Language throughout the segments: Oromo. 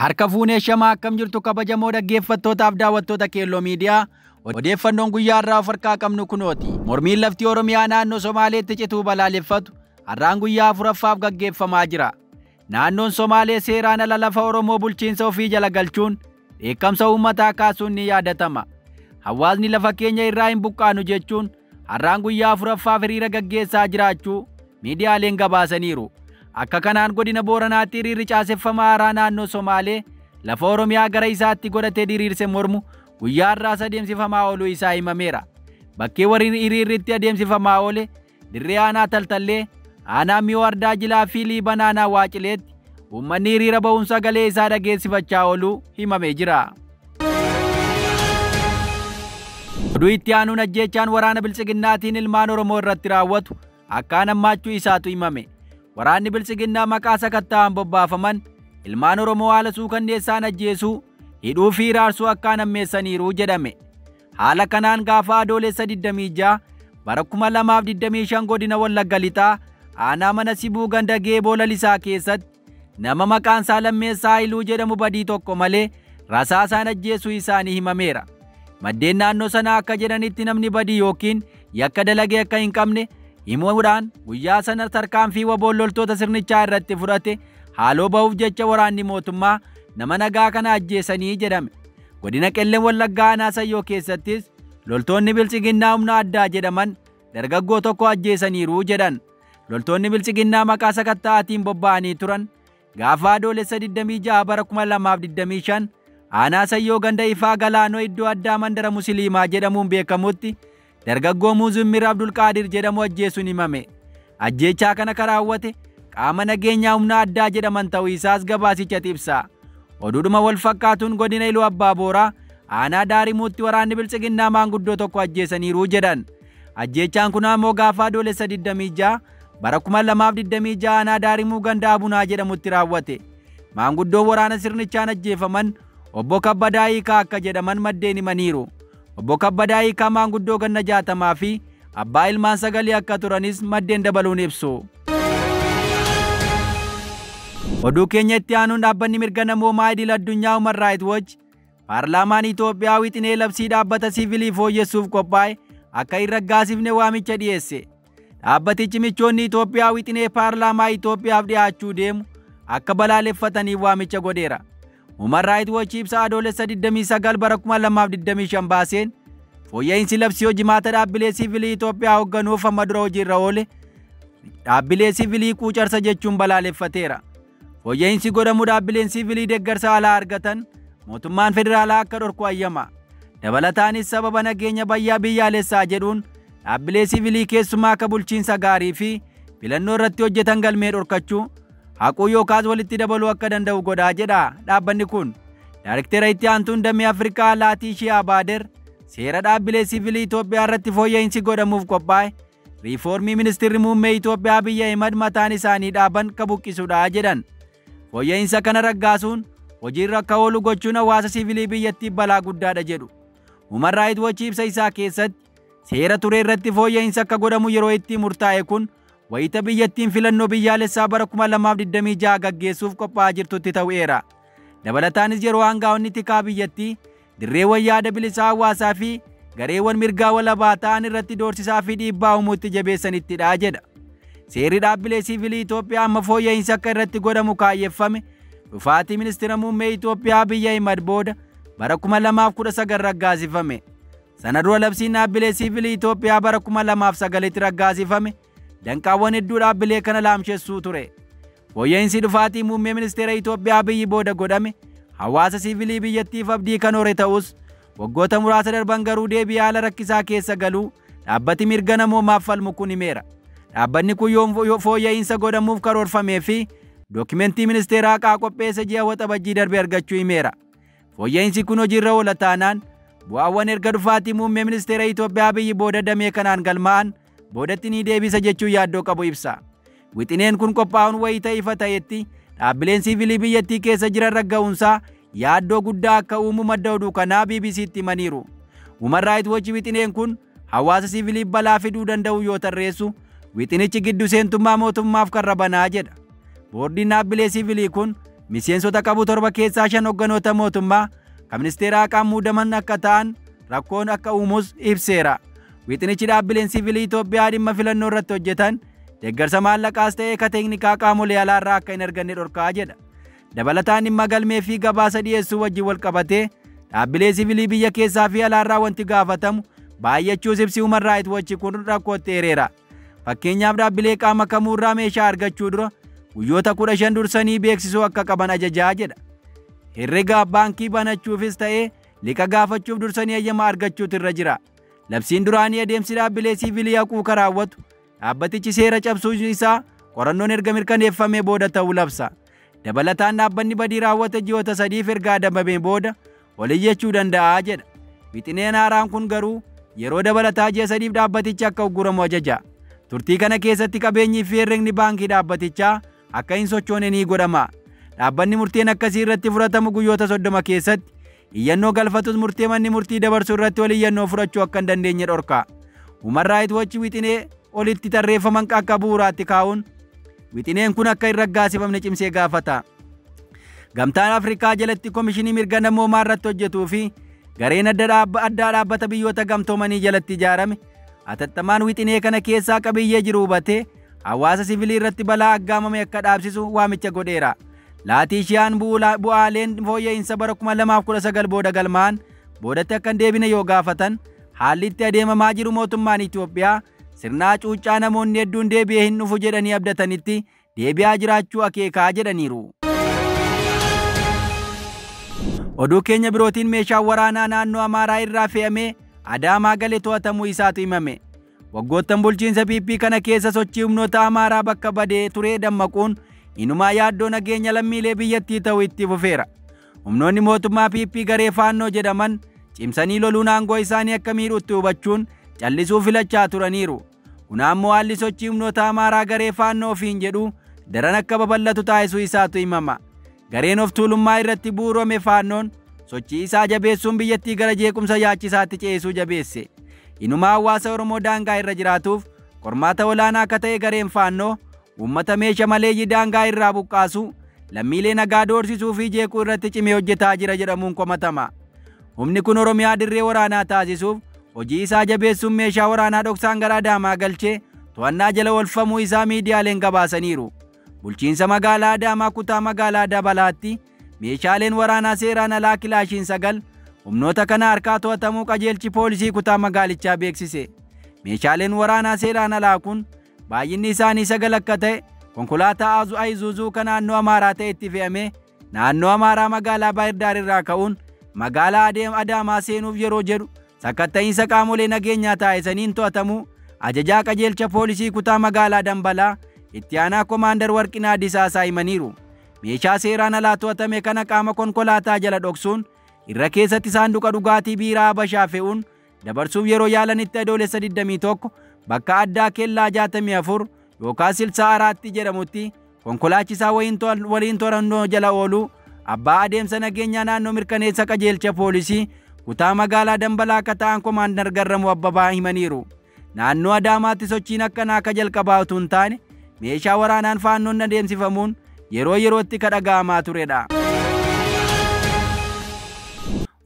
Harka fuunee shamaa akkam jirtu kabajamoo dhaggeeffattootaaf daawwattoota Keelloo Miidiyaa. Odeeffannoon guyyaa irraa of harkaa qabnu kunooti. Mormiin laftii Oromiyaa naannoo Somaaleetti cituu balaaleffatu har'aan guyyaa 4ffaaf gaggeeffamaa jira. Naannoon Somaalee seeraan ala lafa Oromoo bulchiinsa ofii jala galchuun dheekkamsa uummataa kaasuun ni yaadatama. Hawaasni lafa keenya irraa hin buqqaanu jechuun har'aan guyyaa 4ffaaf hiriira gaggeessaa jiraachuu miidiyaaleen gabaasaniiru. Akka kanaan godina Booranaatti hiriirri caaseffamaa haaraa naannoo Somaalee lafa Oromiyaa gara isaatti godhatee diriirse mormu guyyaa irraas adeemsifamaa ooluu isaa himameera. Bakkee warri hiriirritti adeemsifamaa oole dirree aanaa Taltallee, aanaa Miyoo Ardaa Jilaa fi Liibanaanaa Waacileetti uummanni hiriira ba'uun sagalee isaa dhageessifachaa ooluu himamee jira. Oduu itti aanuun ajjeechaan waraana Biltsiginnaatiin ilmaan Oromoo irratti raawwatu akkaan hammaachuu isaatu himame. Waraanni Biltsiginnaa maqaa sakatta'aan bobbaafaman ilmaan Oromoo haala suukanneessaan ajjeesuu, hidhuu fi hiraarsuu akkaan hammeessaniiru jedhame. Haala kanaan gaafa adoolessa 26 bara 2025 godina Wallagga Lixaa aanaa mana Sibuu ganda Geeboo Lalisaa keessatti nama maqaan isaa Lammeessaa Haayiluu jedhamu badii tokko malee rasaasaan ajjeesuu isaanii himameera. Maddeen naannoo sanaa akka jedhanitti namni badii yookiin yakka dalagee akka hin qabne himuudhaan guyyaa sana tarkaanfii waboon loltoota sirnichaa irratti fudhate haaloo ba'uuf jecha waraanni mootummaa nama nagaa kana ajjeesanii jedhame. Godina Qelleen Wallaggaa aanaa Sayyoo keessattis loltoonni Biltsiginnaa humna addaa jedhaman dargaggoo tokko ajjeesaniiru jedhan. Loltoonni Biltsiginnaa maqaa sakatta'aatiin bobba'anii turan gaafa adoolessa 26 bara 2025 aanaa Sayyoo ganda Ifaa Galaanoo iddoo addaa mandara Musliimaa jedhamuun beekamutti dargaggoo Muzummir Abdulqaadir jedhamu ajjeesuun himame. Ajjeechaa kana raawwate qaama nageenyaa humna addaa jedhaman ta'uu isaas gabaasicha ibsa. Oduudhuma wal fakkaatuun godina Iluu Abbaa Booraa aanaa Daarimuutti waraanni Biltsiginnaa maanguddoo tokko ajjeesaniiru jedhan. Ajjeechaan kun ammoo gaafa adoolessa 26 bara 2026 aanaa Daarimuu ganda Abunaa jedhamutti raawwate. Maanguddoon waraana sirnichaan ajjeefaman obbo Kabbadaa Hiikaa akka jedhaman maddeen himaniiru. Obbo Kabbadaa Hiikaa maanguddoo ganna 60 fi abbaa ilmaan 9 akka turanis maddeen dabaluun ibsu. Oduu keenya itti aanuun dhaabbanni mirga namoomaa idil addunyaa Human Rights Watch paarlaamaan Itoophiyaa wixinee labsii dhaabbata siivilii fooyyessuuf qophaa'e akka hin raggaasifne waamicha dhiyeesse. Dhaabbatichi michoonni Itoophiyaa wixinee paarlaamaa Itoophiyaaf dhiyaachuu deemu akka balaaleffataniif waamicha godheera. Human Rights Watch ibsa adoolessa 29 bara 2025 baaseen fooyya'insi labsii hojimaata dhaabbilee siivilii Itoophiyaa hoogganuuf amma dura hojiirra oole dhaabbilee siivilii quucarsa jechuun balaaleffateera. Fooyya'insi godhamu dhaabbileen siivilii deeggarsa alaa argatan mootummaan federaalaa akka dhorku hayyama. Dabalataanis sababa nageenya biyyaalessaa jedhuun dhaabbilee siivilii keessumaa akka bulchiinsa gaarii fi filannoo irratti hojjetan galmee dhorkachuu haquu yookaas walitti dabaluu akka danda'u godhaa jedha dhaabbanni kun. Daayirektara itti aantuun damee Afrikaa Laatishiyaa Baader seera dhaabbilee siivilii Itoophiyaa irratti fooyya'insi godhamuuf qophaa'e riifoormii ministeerri muummee Itoophiyaa Abiy Ahimad mataan isaanii dhaaban ka buqqisudha jedhan. Fooyya'insa kana raggaasuun hojiirra akka oolu gochuun hawaasa siivilii biyyattiif balaa guddaadha jedhu. Human Rights Watch ibsa isaa keessatti seera ture irratti fooyya'insa akka godhamu yeroo itti murtaa'e kun wayita biyyattiin filannoo biyyaalessaa bara 2026 gaggeessuuf qophaa'aa jirtutti ta'eera. Dabalataanis yeroo aangaa'onni tikaa biyyattii dirreewwan yaada bilisaa hawaasaa fi gareewwan mirgaa walabaa ta'an irratti doorsisaa fi dhiibbaa uumuutti jabeessanittidha jedha. Seerri dhaabbilee siivilii Itoophiyaa amma fooyya'insa akka irratti godhamu kaayyeeffame dhufaatii ministeera muummee Itoophiyaa Abiy Ahimad booda bara 2019 raggaasifame. Sana dura labsiin dhaabbilee siivilii Itoophiyaa bara 2009tti raggaasifame danqaawwan hedduu dhaabbilee kana laamshessuu ture. Fooyya'insi dhufaatii muummee ministeera Itoophiyaa Abiy booda godhame hawaasa siivilii biyyattiif abdii kan hore ta'us waggoota muraasa darban garuu deebii haala rakkisaa keessa galuu dhaabbati mirga namoomaaf falmu kun himeera. Dhaabbanni kun yoo fooyya'insa godhamuuf karoorfamee fi dookimentii ministeeraa qopheesse ji'a waxabajjii darbe argachuu himeera. Fooyya'insi kun hojiirra oola taanaan bu'aawwan erga dhufaatii muummee ministeera Itoophiyaa Abiy booda damee kanaan galmaa'an boodatti ni deebisa jechuun yaaddoo qabu ibsa. Wixineen kun qophaa'uun wayita ifa ta'etti dhaabbileen siivilii biyyattii keessa jiran ragga'uunsaa yaaddoo guddaa akka uumu madda oduu kanaa BBC'tti himaniiru. Human Rights Watch wixineen kun hawaasa siiviliif balaa fiduu danda'u yoo tarreessu wixinichi giddu seentummaa mootummaaf karra banaa jedha. Boordiin dhaabbilee siivilii kun miseensota qabu 7 keessaa 5 hogganoota mootummaa kan ministeera haqaan muudaman akka ta'an rakkoon akka uumus ibseera. Wixinichi dhaabbileen siviilii Itoophiyaa dhimma filannoo irratti hojjetan deeggarsa maallaqaas ta'ee ka teeknikaa qaamolee alaarraa akka hin arganne dhorkaa jedha. Dabalataan dhimma galmee fi gabaasa dhiyeessuu wajjin wal qabatee dhaabbilee siviilii biyya keessaa fi alaarraa wanti gaafatamu baay'achuus ibsi Human Rights Watch kun rakkootti eereera. Fakkeenyaaf dhaabbilee qaama kamuurraa meeshaa argachuu dura guyyoota 15 dursanii beeksisuu akka qaban ajajaa jedha. Herrega baankii banachuufis ta'ee liqa gaafachuuf dursanii eeyyama argachuutu irra jira. Labsiin duraanii adeemsi dhaabbilee siviilii haquu raawwatu dhaabbatichi seera cabsuu isaa qorannoon erga mirkaneeffamee booda ta'uu labsa. Dabalataan dhaabbanni badii raawwate ji'oota 3 erga adabamee booda oliyyachuu danda'a jedha. Wixineen haaraan kun garuu yeroo dabalataa ji'a 3 dhaabbatichi akka ugguramu ajaja. Turtii kana keessatti qabeenyii fi herregni baankii dhaabbatichaa akka hin sochoone ni godhama. Dhaabbanni murteen akkasii irratti fudhatamu guyyoota 30 keessatti iyyannoo galfatus murtee manni murtii dabarsuu irratti iyyannoo fudhachuu akka hin dandeenye dhorka. Human Rights Watch wixinee olitti tarreeffaman akka bu'uuraatti kaa'uun wixineen kun akka hin raggaasifamne cimsee gaafata. Gamtaan Afrikaa jalatti Komishinii Mirga Namoomaa irratti hojjetuu fi gareen addaa dhaabbata biyyoota gamtoomanii jalatti ijaarame hatattamaan wixinee kana keessaa qabiyyee jiru hubatee hawaasa siviilii irratti balaa aggaamame akka dhaabsisu waamicha godheera. Laatishaan bu'aaleen fooyya'insa bara 2019 booda galmaan boodatti akka hin deebine yoo gaafatan haalli itti adeemamaa jiru mootummaan Itoophiyaa sirnaa cuuccaa namoonni hedduun deebi'ee hin dhufu jedhanii abdatanitti deebi'aa jiraachuu akeekaa jedhaniiru. Oduu keenya birootiin meeshaan waraanaa naannoo Amaaraa irraa fe'amee Adaamaa galee to'atamuu isaatu himame. Waggoottan bulchiinsa PP kana keessa sochii humnoota Amaaraa bakka badee ture dammaquun inumaa yaaddoo nageenya lammiilee biyyattii ta'uu itti fufeera. Humnoonni mootummaa PP garee faannoo jedhaman cimsanii loluun aangoo isaanii akka miidhutti hubachuun callisuu filachaa turaniiru. Kun ammoo haalli sochii humnoota Amaaraa garee faannoo ofiin jedhu daran akka babal'atu taasisuu isaatu himama. Gareen of tuulummaa irratti bu'uurame faannoon sochii isaa jabeessuun biyyattii gara jeequmsa yaachisaatti ceesuu jabeesse. Inumaa hawaasa Oromoo daangaa irra jiraatuuf qormaata olaanaa akka ta'e gareen faannoo uummata meeshaa maleeyyii daangaa irraa buqqaasu lammiilee nagaa doorsisuu fi jeequu irratti cimee hojjetaa jira jedhamuun komatama. Humni kun Oromiyaa dirree waraanaa taasisuuf hojii isaa jabeessuun meeshaa waraanaa dhoksaan gara Adaamaa galchee to'annaa jala oolfamuu isaa miidiyaaleen gabaasaniiru. Bulchiinsa magaalaa Adaamaa kutaa magaalaa Dabalaatti meeshaaleen waraanaa seeraan alaa kilaashiin 9 humnoota kana harkaa to'atamuu qajeelchi poolisii kutaa magaalichaa beeksise. Meeshaaleen waraanaa seeraan alaa kun baay'inni isaanii 9 akka ta'e konkolaataa Ayzuuzuu kan naannoo Amaaraa ta'e itti fe'amee naannoo Amaaraa magaalaa Baahirdaar irraa ka'uun magaalaa Adaamaa seenuuf yeroo jedhu sakatta'iinsa qaamolee nageenyaa taasisaniin to'atamuu ajajaa qajeelcha poolisii kutaa magaalaa Dambalaa itti aanaa Komaandar Warqinaa Disaasaa himaniiru. Meeshaa seeraan alaa to'atame kana qaama konkolaataa jala dhoksuun irra keessatti saanduqa dhugaatii biiraa Habashaa fe'uun dabarsuuf yeroo yaalanitti adoolessa 21 bakka addaa kellaa 64 yookaan silsaa araatti jedhamutti konkolaachisaa waliin to'annoo jala ooluu abbaa adeemsa nageenyaa naannoo mirkaneessa qajeelcha poolisii kutaa magaalaa Dambalaa akka ta'an Komaandar Garramuu Abbabaa himaniiru. Naannoo Adaamaatti sochiin akkanaa akka jalqabaa utuu hin taane meeshaa waraanaan faannoon adeemsifamuun yeroo yerootti kadhaga'amaa turedha.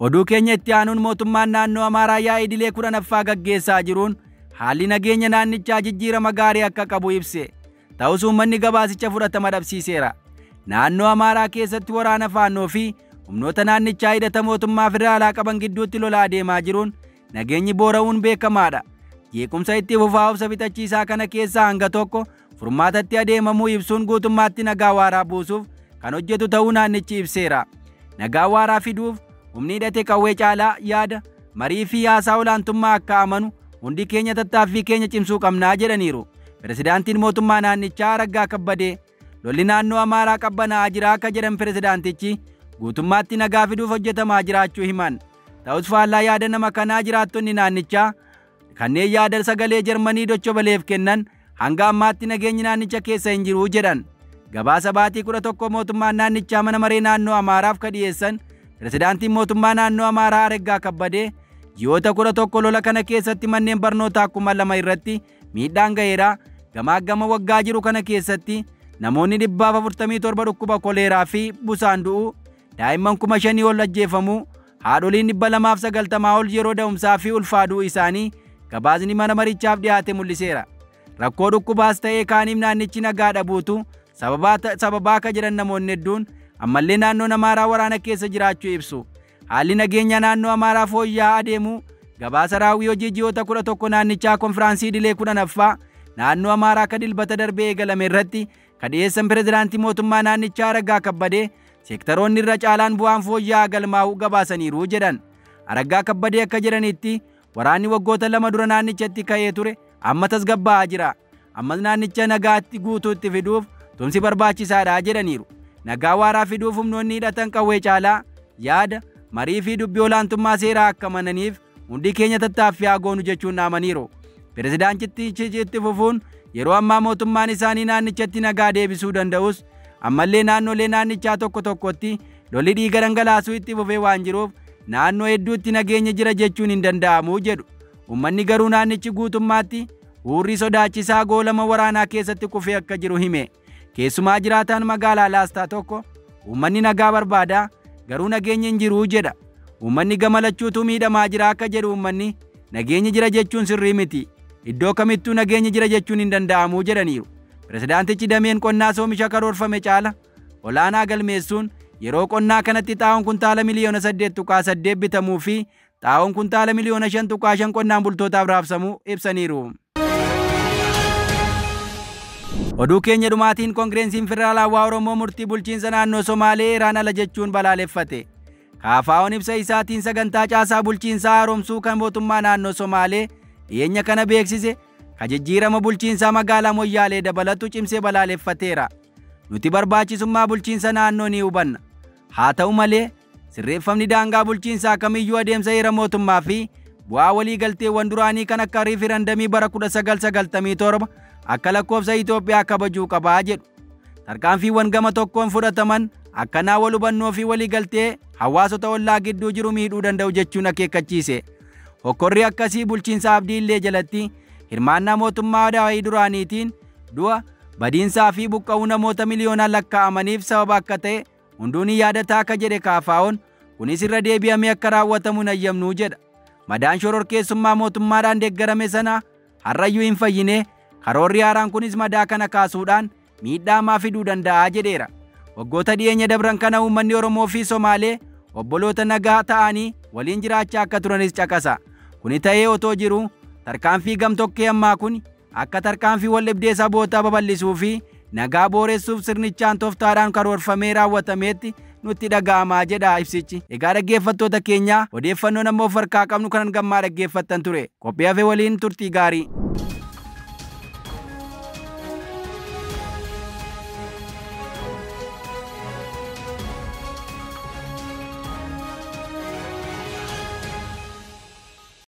Oduu keenya itti aanuun mootummaan naannoo Amaaraa yaa'ii idilee 10ffaa gaggeessaa jiruun haalli nageenya naannichaa jijjiirama gaarii akka qabu ibse. Ta'us uummanni gabaasicha fudhatama dhabsiiseera. Naannoo Amaaraa keessatti waraana faannoo fi humnoota naannichaa hidhata mootummaa federaalaa qaban gidduutti lolaa deemaa jiruun nageenyi boora'uun beekamaadha. Jeequmsa itti fufaa obsa bitachiisaa kana keessaa hanga tokko furmaatatti adeemamuu ibsuun guutummaatti nagaa waaraa buusuuf kan hojjetu ta'uu naannichi ibseera. Nagaa waaraa fiduuf humni hidhate qawwee caalaa yaada marii fi haasaa olaantummaa akka amanu hundi keenya tattaaffii keenya cimsuu qabnaa jedhaniiru. Pirezidaantiin mootummaa naannichaa Araggaa Kabbadee lolli naannoo Amaaraa qabbanaa'aa jira akka jedhan pirezidaantichi guutummaatti nagaa fiduuf hojjetamaa jiraachuu himan. Ta'us faallaa yaada nama kanaa jiraattonni naannichaa kanneen yaada sagalee Jarmanii Dochobaleef kennan hanga ammaatti nageenyi naannicha keessa hin jiru jedhan. Gabaasa baatii 11 mootummaan naannichaa mana maree naannoo Amaaraaf ka dhiyeessan pirezidaantiin mootummaa naannoo Amaaraa Araggaa Kabbadee ji'oota 11 lola kana keessatti manneen barnootaa 2,000 irratti miidhaan ga'eera. Gama waggaa jiru kana keessatti namoonni 447 dhukkuba koleeraa fi busaan du'u, daa'imman 5,000 ol ajjeefamuu, haadholiin 290 ol yeroo da'umsaa fi ulfaaduu isaanii gabaasni mana marichaaf dhiyaate mul'iseera. Rakkoo dhukkubaas ta'ee kaaniif naannichi nagaa dhabuutu sababaa akka jedhan namoonni hedduun ammallee naannoon Amaaraa waraana keessa jiraachuu ibsu. Haalli nageenya naannoo Amaaraa fooyya'aa adeemuu gabaasa raawwii hojii ji'oota 11 naannichaa konfiraansii idilee 10ffaa naannoo Amaaraa akka dilbata darbee eegalame irratti kan dhiyeessan pirezidaantii mootummaa naannichaa Araggaa Kabbadee seektaroonni irra caalaan bu'aan fooyya'aa galmaa'uu gabaasaniiru jedhan. Araggaa Kabbadee akka jedhanitti waraanni waggoota 2 dura naannichatti ka'ee ture amma tasgabbaa'aa jira. Ammas naannicha nagaatti guutuutti fiduuf tumsi barbaachisaadha jedhaniiru. Nagaa waaraa fiduuf humnoonni hidhatan qawwee caalaa yaada marii fi dubbii olaantummaa seeraa akka amananiif hundi keenya tattaaffii haa goonu jechuun dhaamaniiru. Pirezidaantichi itti fufuun yeroo ammaa mootummaan isaanii naannichatti nagaa deebisuu danda'us ammallee naannolee naannichaa tokko tokkotti lolli dhiiga dhangalaasuu itti fufee waan jiruuf naannoo hedduutti nageenya jira jechuun hin danda'amu jedhu. Uummanni garuu naannichi guutummaatti huurrii sodaachisaa goolama waraanaa keessatti kufee akka jiru hime. Keessumaa jiraataan magaalaa Laastaa tokko uummanni nagaa barbaada garuu nageenya hin jiru jedha. Uummanni gamalachuutu miidhamaa jira akka jedhu uummanni nageenya jira jechuun sirrii miti. Iddoo kamittuu nageenya jira jechuun hin danda'amu jedhaniiru. Pirezidaantichi dameen qonnaa oomisha karoorfame caala olaanaa galmeessuun yeroo qonnaa kanatti xaa'oon kuntaala miliyoona 8.8 bitamuu fi xaa'oon kuntaala miliyoona 5.5 qonnaan bultootaaf raabsamuu ibsaniiru. Oduu keenya dhumaatiin Koongireensiin Federaalawaa Oromoo murtii bulchiinsa naannoo Somaalee Eeraan ala jechuun balaaleffate. KFO'n ibsa isaatiin sagantaa caasaa bulchiinsaa haaromsuu kan mootummaa naannoo Somaalee dhiyeenya kana beeksise jijjiirama bulchiinsaa magaalaa Moyyaalee dabalatu cimsee balaaleffateera. Nuti barbaachisummaa bulchiinsa naannoo ni hubanna. Haa ta'u malee sirreeffamni daangaa bulchiinsaa kamiyyuu adeemsa heera mootummaa fi bu'aa waliigalteewwan duraanii kan akka riiferandamii bara 1997 akka lakkoofsa Itoophiyaa kabajuu qabaa jedhu. Tarkaanfiiwwan gama tokkoon fudhataman akkanaa wal hubannoo fi waliigaltee hawaasota ollaa gidduu jiru miidhuu danda'u jechuun akeekkachiise. Hokkorri akkasii bulchiinsa Abdiillee jalatti hirmaannaa mootummaa daawii duraaniitiin du'a badiinsaa fi buqqa'uu namoota miliyoonaan lakkaa'amaniif sababa akka ta'e hunduun yaadataa akka jedhe KFO'n kunis irra deebi'amee akka raawwatamu nayyamnuu jedha. Madaan shororkeessummaa mootummaadhaan deeggarame sana har'ayyuu hin fayyine karoorri haaraan kunis madaa kana kaasuudhaan miidhaa fiduu danda'a jedheera. Waggoota dhiyeenya dabran kana uummanni Oromoo fi Somaalee obboloota nagaa ta'anii waliin jiraachaa akka turanis caqasa. Kuni ta'ee otoo jiru tarkaanfii gamtokkee ammaa kun akka tarkaanfii wal dhibdee sabootaa babal'isuu fi nagaa booressuuf sirnichaan tooftaadhaan karoorfamee raawwatameetti nutti dhaga'amaa jedha ibsichi. Egaa dhaggeeffattoota keenya odeeffannoon ammoo of harkaa qabnu kanan gammaa dhaggeeffattan ture. Qophii hafe waliin turtii gaarii.